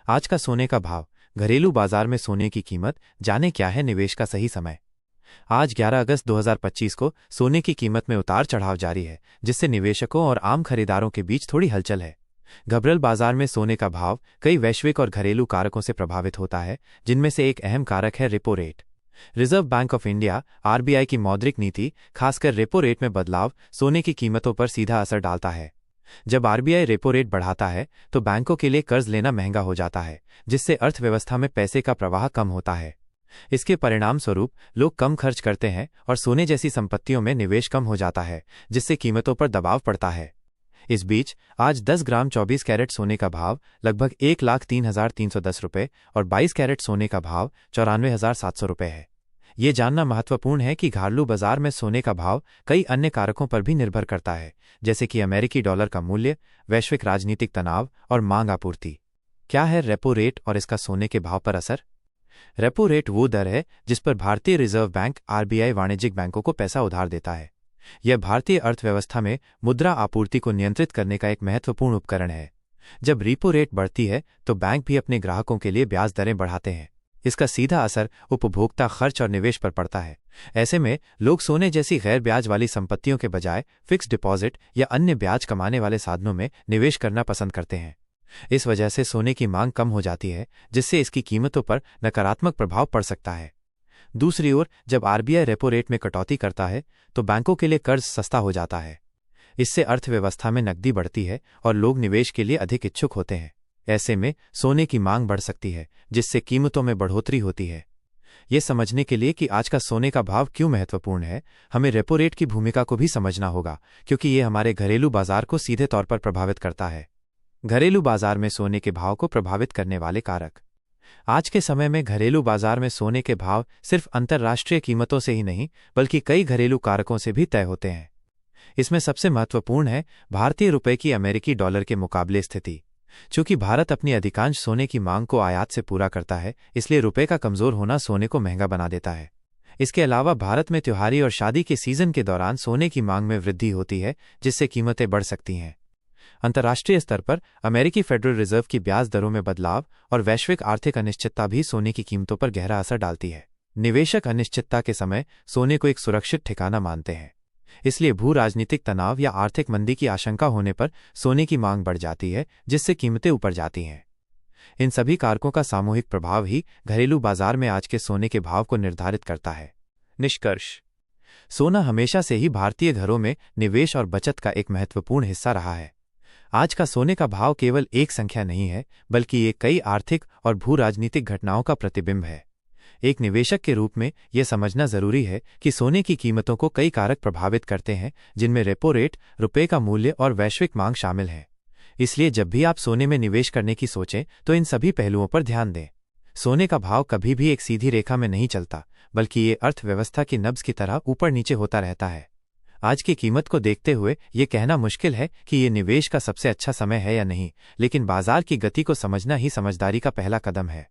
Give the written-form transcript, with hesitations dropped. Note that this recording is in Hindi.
आज का सोने का भाव, घरेलू बाजार में सोने की कीमत, जाने क्या है निवेश का सही समय। आज 11 अगस्त 2025 को सोने की कीमत में उतार चढ़ाव जारी है, जिससे निवेशकों और आम खरीदारों के बीच थोड़ी हलचल है। घबरल बाजार में सोने का भाव कई वैश्विक और घरेलू कारकों से प्रभावित होता है, जिनमें से एक अहम कारक है repo rate. Reserve bank of India RBI की मौद्रिक नीति, खासकर रेपो रेट में बदलाव, सोने की कीमतों पर सीधा असर डालता है। जब आरबीआई रेपो रेट बढ़ाता है तो बैंकों के लिए कर्ज लेना महंगा हो जाता है, जिससे अर्थव्यवस्था में पैसे का प्रवाह कम होता है। इसके परिणाम स्वरूप लोग कम खर्च करते हैं और सोने जैसी संपत्तियों में निवेश कम हो जाता है, जिससे कीमतों पर दबाव पड़ता है। इस बीच आज 10 ग्राम 24 कैरेट सोने का भाव लगभग 1,03,310 रुपये और 22 कैरेट सोने का भाव 94,700 रुपये है। ये जानना महत्वपूर्ण है कि घरेलू बाजार में सोने का भाव कई अन्य कारकों पर भी निर्भर करता है, जैसे कि अमेरिकी डॉलर का मूल्य, वैश्विक राजनीतिक तनाव और मांग आपूर्ति। क्या है रेपो रेट और इसका सोने के भाव पर असर? रेपो रेट वो दर है जिस पर भारतीय रिजर्व बैंक आरबीआई वाणिज्यिक बैंकों को पैसा उधार देता है। यह भारतीय अर्थव्यवस्था में मुद्रा आपूर्ति को नियंत्रित करने का एक महत्वपूर्ण उपकरण है। जब रेपो रेट बढ़ती है तो बैंक भी अपने ग्राहकों के लिए ब्याज दरें बढ़ाते हैं। इसका सीधा असर उपभोक्ता खर्च और निवेश पर पड़ता है। ऐसे में लोग सोने जैसी गैर ब्याज वाली संपत्तियों के बजाय फिक्स्ड डिपॉजिट या अन्य ब्याज कमाने वाले साधनों में निवेश करना पसंद करते हैं। इस वजह से सोने की मांग कम हो जाती है, जिससे इसकी कीमतों पर नकारात्मक प्रभाव पड़ सकता है। दूसरी ओर, जब आरबीआई रेपो रेट में कटौती करता है तो बैंकों के लिए कर्ज सस्ता हो जाता है। इससे अर्थव्यवस्था में नकदी बढ़ती है और लोग निवेश के लिए अधिक इच्छुक होते हैं। ऐसे में सोने की मांग बढ़ सकती है, जिससे कीमतों में बढ़ोतरी होती है। ये समझने के लिए कि आज का सोने का भाव क्यों महत्वपूर्ण है, हमें रेपो रेट की भूमिका को भी समझना होगा, क्योंकि ये हमारे घरेलू बाजार को सीधे तौर पर प्रभावित करता है। घरेलू बाजार में सोने के भाव को प्रभावित करने वाले कारक। आज के समय में घरेलू बाजार में सोने के भाव सिर्फ अंतर्राष्ट्रीय कीमतों से ही नहीं, बल्कि कई घरेलू कारकों से भी तय होते हैं। इसमें सबसे महत्वपूर्ण है भारतीय रुपये की अमेरिकी डॉलर के मुकाबले स्थिति। चूंकि भारत अपनी अधिकांश सोने की मांग को आयात से पूरा करता है, इसलिए रुपये का कमजोर होना सोने को महंगा बना देता है। इसके अलावा भारत में त्योहारी और शादी के सीजन के दौरान सोने की मांग में वृद्धि होती है, जिससे कीमतें बढ़ सकती हैं। अंतर्राष्ट्रीय स्तर पर अमेरिकी फेडरल रिजर्व की ब्याज दरों में बदलाव और वैश्विक आर्थिक अनिश्चितता भी सोने की कीमतों पर गहरा असर डालती है। निवेशक अनिश्चितता के समय सोने को एक सुरक्षित ठिकाना मानते हैं, इसलिए भू राजनीतिक तनाव या आर्थिक मंदी की आशंका होने पर सोने की मांग बढ़ जाती है, जिससे कीमतें ऊपर जाती हैं। इन सभी कारकों का सामूहिक प्रभाव ही घरेलू बाजार में आज के सोने के भाव को निर्धारित करता है। निष्कर्ष: सोना हमेशा से ही भारतीय घरों में निवेश और बचत का एक महत्वपूर्ण हिस्सा रहा है। आज का सोने का भाव केवल एक संख्या नहीं है, बल्कि ये कई आर्थिक और भू राजनीतिक घटनाओं का प्रतिबिंब है। एक निवेशक के रूप में यह समझना जरूरी है कि सोने की कीमतों को कई कारक प्रभावित करते हैं, जिनमें रेपो रेट, रुपये का मूल्य और वैश्विक मांग शामिल है। इसलिए जब भी आप सोने में निवेश करने की सोचें तो इन सभी पहलुओं पर ध्यान दें। सोने का भाव कभी भी एक सीधी रेखा में नहीं चलता, बल्कि ये अर्थव्यवस्था की नब्ज की तरह ऊपर नीचे होता रहता है। आज की कीमत को देखते हुए ये कहना मुश्किल है कि ये निवेश का सबसे अच्छा समय है या नहीं, लेकिन बाजार की गति को समझना ही समझदारी का पहला कदम है।